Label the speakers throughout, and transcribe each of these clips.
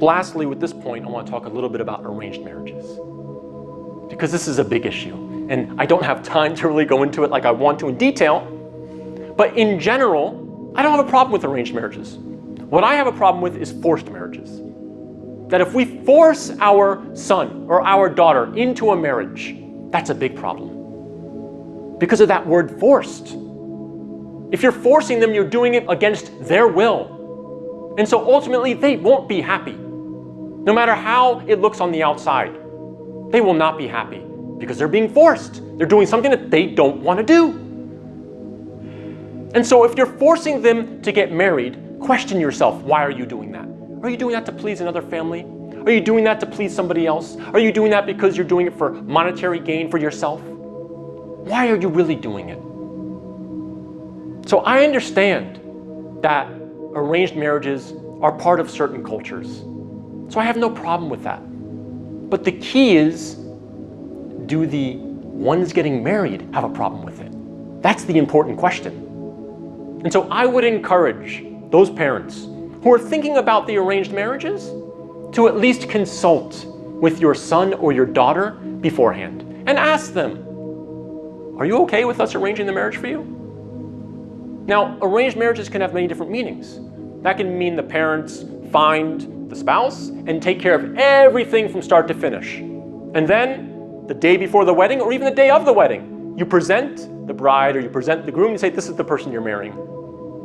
Speaker 1: Lastly, with this point, I want to talk a little bit about arranged marriages, because this is a big issue, and I don't have time to really go into it like I want to in detail, but in general, I don't have a problem with arranged marriages. What I have a problem with is forced marriages. That if we force our son or our daughter into a marriage, that's a big problem. Because of that word forced. If you're forcing them, you're doing it against their will. And so ultimately, they won't be happy. No matter how it looks on the outside, they will not be happy because they're being forced. They're doing something that they don't want to do. And so if you're forcing them to get married, question yourself, why are you doing that? Are you doing that to please another family? Are you doing that to please somebody else? Are you doing that because you're doing it for monetary gain for yourself? Why are you really doing it? So I understand that arranged marriages are part of certain cultures. So I have no problem with that. But the key is, do the ones getting married have a problem with it? That's the important question. And so I would encourage those parents who are thinking about the arranged marriages to at least consult with your son or your daughter beforehand and ask them, are you okay with us arranging the marriage for you? Now, arranged marriages can have many different meanings. That can mean the parents find the spouse and take care of everything from start to finish. And then, the day before the wedding, or even the day of the wedding, you present the bride or you present the groom and say, this is the person you're marrying.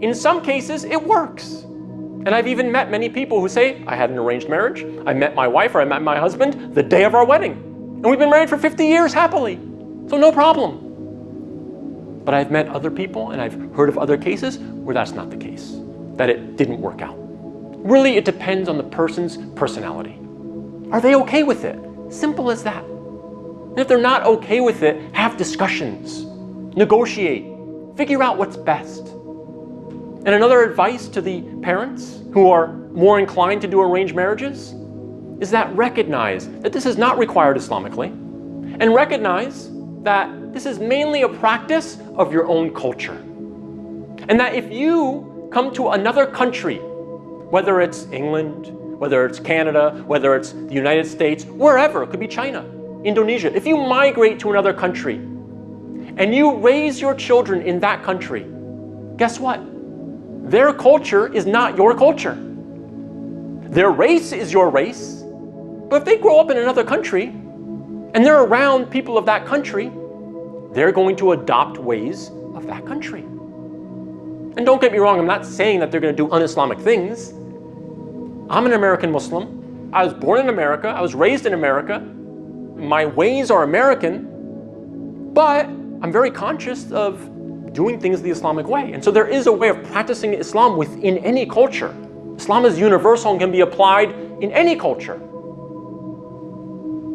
Speaker 1: In some cases, it works. And I've even met many people who say, I had an arranged marriage. I met my wife or I met my husband the day of our wedding. And we've been married for 50 years happily. So no problem. But I've met other people and I've heard of other cases where that's not the case, that it didn't work out. Really, it depends on the person's personality. Are they okay with it? Simple as that. And if they're not okay with it, have discussions, negotiate, figure out what's best. And another advice to the parents who are more inclined to do arranged marriages is that recognize that this is not required Islamically, and recognize that this is mainly a practice of your own culture. And that if you come to another country, whether it's England, whether it's Canada, whether it's the United States, wherever, it could be China, Indonesia, if you migrate to another country and you raise your children in that country, guess what? Their culture is not your culture. Their race is your race. But if they grow up in another country and they're around people of that country, they're going to adopt ways of that country. And don't get me wrong, I'm not saying that they're going to do un-Islamic things. I'm an American Muslim. I was born in America. I was raised in America. My ways are American, but I'm very conscious of doing things the Islamic way. And so there is a way of practicing Islam within any culture. Islam is universal and can be applied in any culture.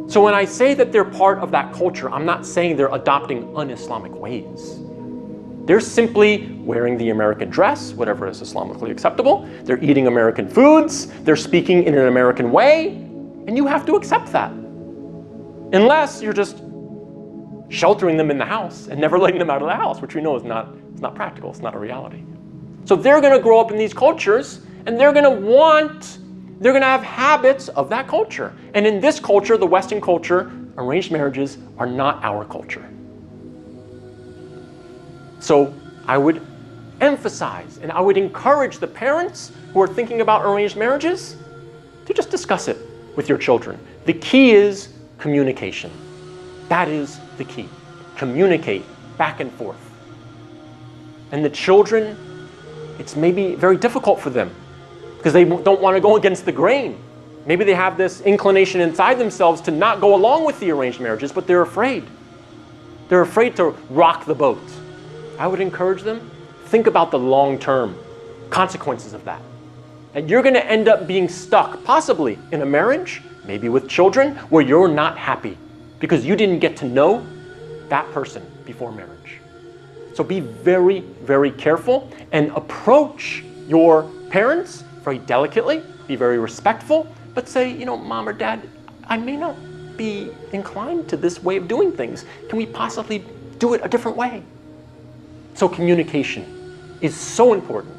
Speaker 1: So when I say that they're part of that culture, I'm not saying they're adopting un-Islamic ways. They're simply wearing the American dress, whatever is Islamically acceptable. They're eating American foods. They're speaking in an American way. And you have to accept that. Unless you're just sheltering them in the house and never letting them out of the house, which we know is not practical, it's not a reality. So they're going to grow up in these cultures and they're going to have habits of that culture. And in this culture, the Western culture, arranged marriages are not our culture. So I would emphasize and I would encourage the parents who are thinking about arranged marriages to just discuss it with your children. The key is communication. That is the key. Communicate back and forth. And the children, it's maybe very difficult for them because they don't want to go against the grain. Maybe they have this inclination inside themselves to not go along with the arranged marriages, but they're afraid. They're afraid to rock the boat. I would encourage them, think about the long-term consequences of that. And you're going to end up being stuck, possibly in a marriage, maybe with children, where you're not happy because you didn't get to know that person before marriage. So be very, very careful and approach your parents very delicately, be very respectful, but say, Mom or Dad, I may not be inclined to this way of doing things. Can we possibly do it a different way? So communication is so important.